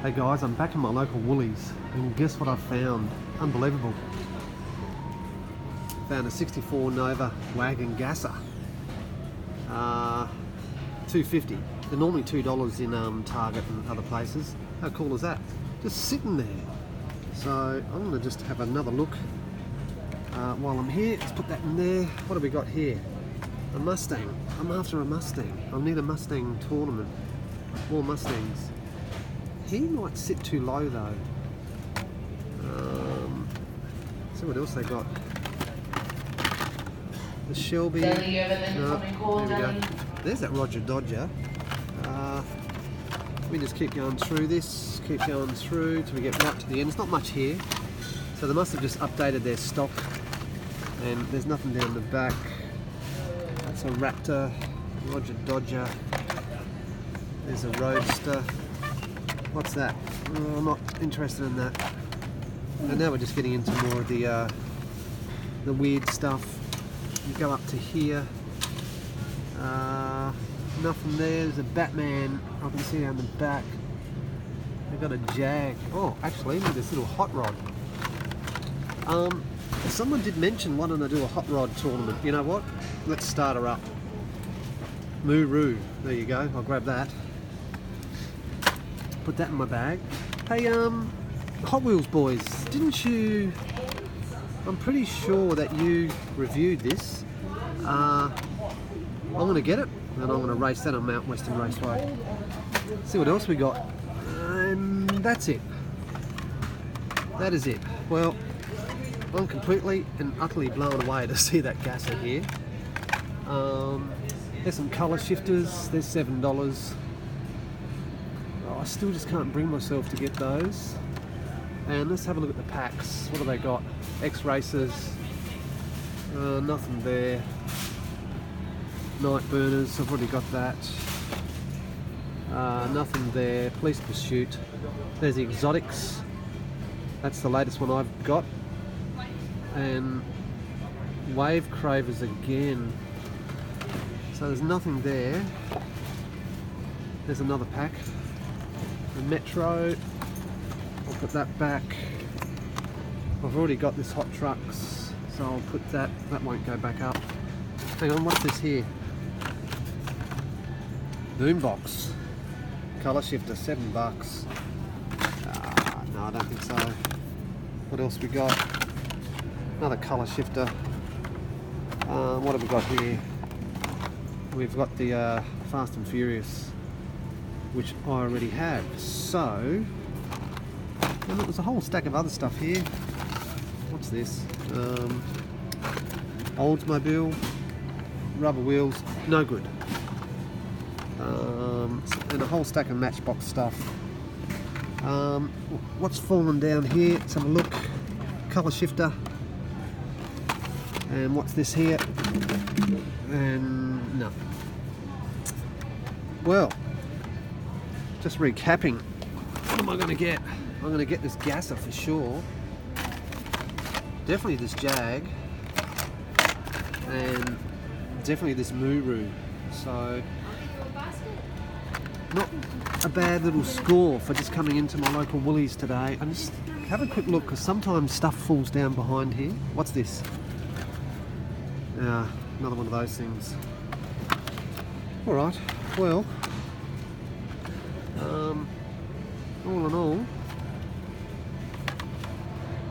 Hey guys, I'm back in my local Woolies, and guess what I found? Unbelievable. Found a 64 Nova Wagon gasser. $2.50. They're normally $2 in Target and other places. How cool is that? Just sitting there. So I'm going to just have another look while I'm here. Let's put that in there. What have we got here? A Mustang. I'm after a Mustang. I need a Mustang tournament. More Mustangs. He might sit too low though. See what else they got. The Shelby. No, there we go. There's that Roger Dodger. We just keep going through this, keep going through till we get right to the end. There's not much here, so they must have just updated their stock. And there's nothing down the back. That's a Raptor, Roger Dodger. There's a Roadster. What's that? Oh, I'm not interested in that. And now we're just getting into more of the weird stuff. You go up to here. Nothing there. There's a Batman. I can see down the back. They've got a Jag. Oh, actually, look at this little hot rod. Someone did mention wanting to do a hot rod tournament. You know what? Let's start her up. Moo-roo. There you go. I'll grab that. Put that in my bag. Hey, Hot Wheels boys, didn't you... I'm pretty sure that you reviewed this. I'm going to get it, and I'm going to race that on Mount Western Raceway. See what else we got. And that's it. That is it. Well, I'm completely and utterly blown away to see that gasser here. There's some colour shifters. There's $7. I still just can't bring myself to get those. And let's have a look at the packs. What have they got? X-Racers. Nothing there. Night Burners, I've already got that. Nothing there. Police Pursuit. There's the Exotics. That's the latest one I've got. And Wave Cravers again. So there's nothing there. There's another pack. The Metro, I'll put that back. I've already got this Hot Trucks, so I'll put that won't go back up. Hang on, what's this here? Boombox. Colour shifter, $7. No, I don't think so. What else we got? Another colour shifter. What have we got here? We've got the Fast and Furious, which I already have. So, and there's a whole stack of other stuff here. What's this? Oldsmobile, rubber wheels, no good. And a whole stack of Matchbox stuff. What's fallen down here? Let's have a look. Colour shifter. And what's this here? And no. Well, just recapping, what am I going to get? I'm going to get this gasser for sure. Definitely this Jag. And definitely this Moo-roo. So, not a bad little score for just coming into my local Woolies today. And just have a quick look, because sometimes stuff falls down behind here. What's this? Another one of those things. Alright, well, all in all,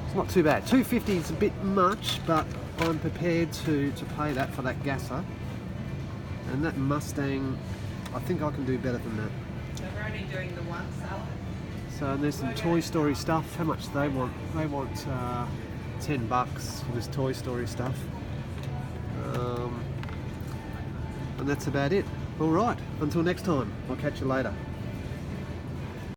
it's not too bad. $2.50 is a bit much, but I'm prepared to pay that for that gasser. And that Mustang, I think I can do better than that. So we're only doing the one salad. So there's some Toy Story stuff. How much do they want? They want $10 for this Toy Story stuff. And that's about it. Alright, until next time, I'll catch you later.